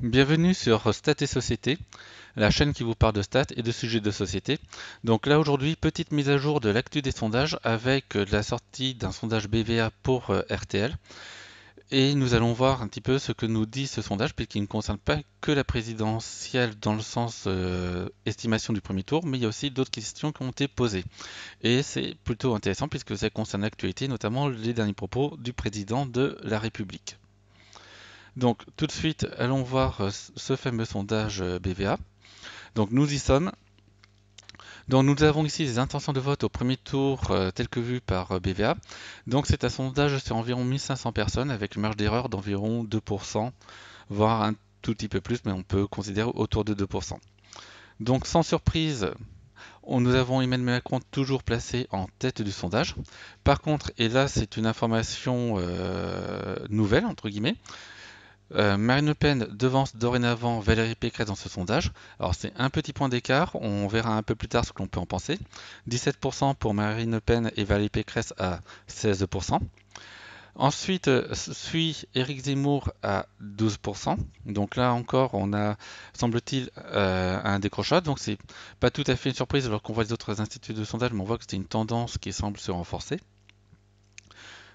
Bienvenue sur Stats et Société, la chaîne qui vous parle de stats et de sujets de société. Donc là aujourd'hui, petite mise à jour de l'actu des sondages avec la sortie d'un sondage BVA pour RTL. Et nous allons voir un petit peu ce que nous dit ce sondage, puisqu'il ne concerne pas que la présidentielle dans le sens estimation du premier tour, mais il y a aussi d'autres questions qui ont été posées. Et c'est plutôt intéressant puisque ça concerne l'actualité, notamment les derniers propos du président de la République. Donc tout de suite, allons voir ce fameux sondage BVA. Donc nous y sommes. Donc nous avons ici les intentions de vote au premier tour telles que vues par BVA. Donc c'est un sondage sur environ 1500 personnes avec une marge d'erreur d'environ 2%, voire un tout petit peu plus, mais on peut considérer autour de 2%. Donc sans surprise, nous avons Emmanuel Macron toujours placé en tête du sondage. Par contre, et là c'est une information nouvelle, entre guillemets, Marine Le Pen devance dorénavant Valérie Pécresse dans ce sondage. Alors c'est un petit point d'écart, on verra un peu plus tard ce que l'on peut en penser. 17% pour Marine Le Pen et Valérie Pécresse à 16%. Ensuite suit Éric Zemmour à 12%. Donc là encore, on a, semble-t-il, un décrochage. Donc c'est pas tout à fait une surprise alors qu'on voit les autres instituts de sondage, mais on voit que c'est une tendance qui semble se renforcer.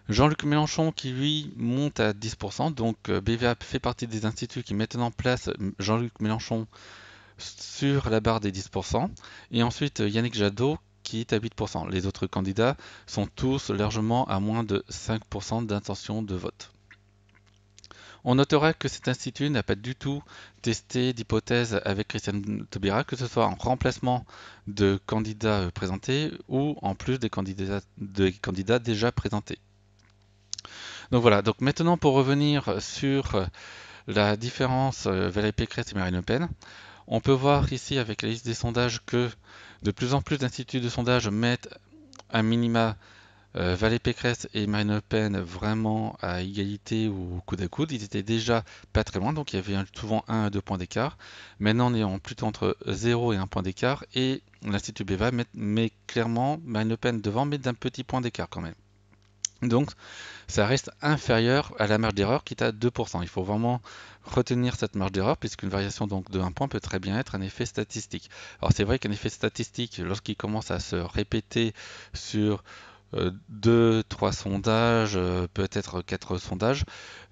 Jean-Luc Mélenchon qui lui monte à 10%, donc BVA fait partie des instituts qui mettent en place Jean-Luc Mélenchon sur la barre des 10%, et ensuite Yannick Jadot qui est à 8%. Les autres candidats sont tous largement à moins de 5% d'intention de vote. On notera que cet institut n'a pas du tout testé d'hypothèse avec Christiane Taubira, que ce soit en remplacement de candidats présentés ou en plus des candidats déjà présentés. Donc voilà, donc maintenant pour revenir sur la différence Valérie Pécresse et Marine Le Pen, on peut voir ici avec la liste des sondages que de plus en plus d'instituts de sondage mettent un minima Valérie Pécresse et Marine Le Pen vraiment à égalité ou coude à coude. Ils étaient déjà pas très loin, donc il y avait souvent 1 à 2 points d'écart. Maintenant on est plutôt entre 0 et 1 point d'écart et l'Institut BEVA met clairement Marine Le Pen devant, mais d'un petit point d'écart quand même. Donc ça reste inférieur à la marge d'erreur qui est à 2%. Il faut vraiment retenir cette marge d'erreur puisqu'une variation donc de 1 point peut très bien être un effet statistique. Alors c'est vrai qu'un effet statistique, lorsqu'il commence à se répéter sur 2, 3 sondages, peut-être 4 sondages,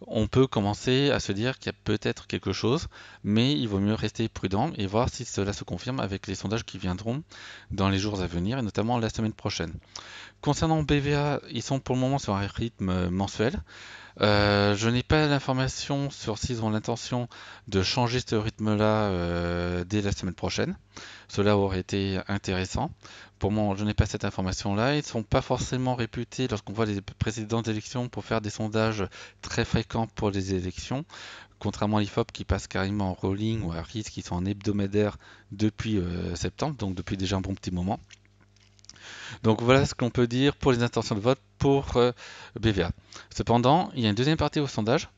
on peut commencer à se dire qu'il y a peut-être quelque chose, mais il vaut mieux rester prudent et voir si cela se confirme avec les sondages qui viendront dans les jours à venir et notamment la semaine prochaine. Concernant BVA, ils sont pour le moment sur un rythme mensuel. Je n'ai pas l'information sur s'ils ont l'intention de changer ce rythme-là dès la semaine prochaine. Cela aurait été intéressant. Pour moi, je n'ai pas cette information-là. Ils ne sont pas forcément réputés, lorsqu'on voit les précédentes élections, pour faire des sondages très fréquents pour les élections. Contrairement à l'IFOP qui passe carrément en rolling ou à RIS qui sont en hebdomadaire depuis septembre, donc depuis déjà un bon petit moment. Donc voilà ce qu'on peut dire pour les intentions de vote pour BVA. Cependant, il y a une deuxième partie au sondage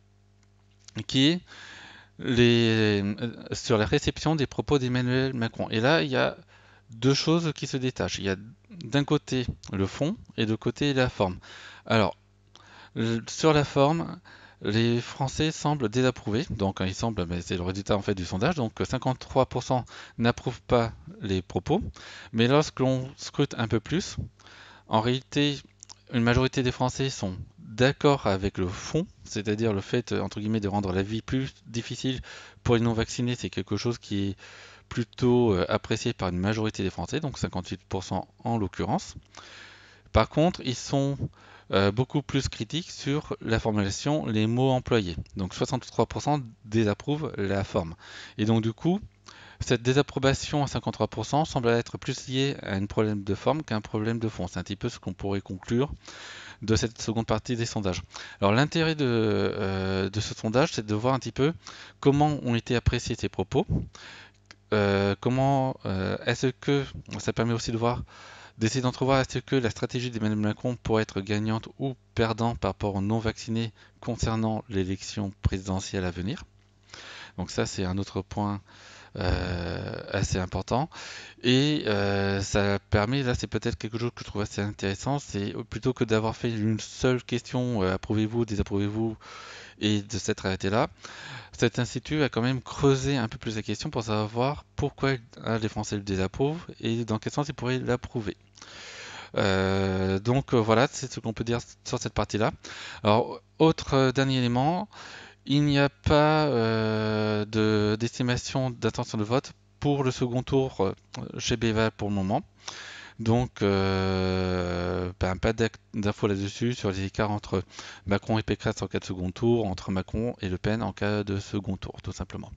qui est sur la réception des propos d'Emmanuel Macron. Et là, il y a deux choses qui se détachent. Il y a d'un côté le fond et de l'autre côté la forme. Alors, sur la forme, les Français semblent désapprouver. Donc, ils semblent, mais c'est le résultat en fait du sondage. Donc, 53% n'approuvent pas les propos. Mais lorsque l'on scrute un peu plus, en réalité, une majorité des Français sont d'accord avec le fond, c'est-à-dire le fait, entre guillemets, de rendre la vie plus difficile pour les non-vaccinés, c'est quelque chose qui est plutôt apprécié par une majorité des Français, donc 58% en l'occurrence. Par contre, ils sont beaucoup plus critiques sur la formulation, les mots employés. Donc 63% désapprouvent la forme. Et donc du coup, cette désapprobation à 53% semble être plus liée à un problème de forme qu'à un problème de fond. C'est un petit peu ce qu'on pourrait conclure de cette seconde partie des sondages. Alors l'intérêt de ce sondage, c'est de voir un petit peu comment ont été appréciés ces propos, comment est-ce que ça permet aussi de voir, d'essayer d'entrevoir est-ce que la stratégie d'Emmanuel Macron pourrait être gagnante ou perdante par rapport aux non-vaccinés concernant l'élection présidentielle à venir. Donc ça, c'est un autre point assez important. Et ça permet, là c'est peut-être quelque chose que je trouve assez intéressant, c'est plutôt que d'avoir fait une seule question, approuvez-vous, désapprouvez-vous, Et de cette réalité-là, cet institut a quand même creusé un peu plus la question pour savoir pourquoi les Français le désapprouvent et dans quel sens ils pourraient l'approuver. Voilà, c'est ce qu'on peut dire sur cette partie-là. Alors, autre dernier élément, il n'y a pas d'estimation d'intention de vote pour le second tour chez BVA pour le moment. Donc, pas d'infos là-dessus sur les écarts entre Macron et Pécresse en cas de second tour, entre Macron et Le Pen en cas de second tour, tout simplement.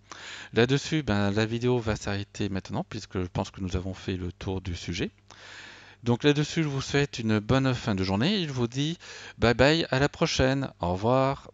Là-dessus, la vidéo va s'arrêter maintenant, puisque je pense que nous avons fait le tour du sujet. Donc là-dessus, je vous souhaite une bonne fin de journée et je vous dis bye bye, à la prochaine. Au revoir.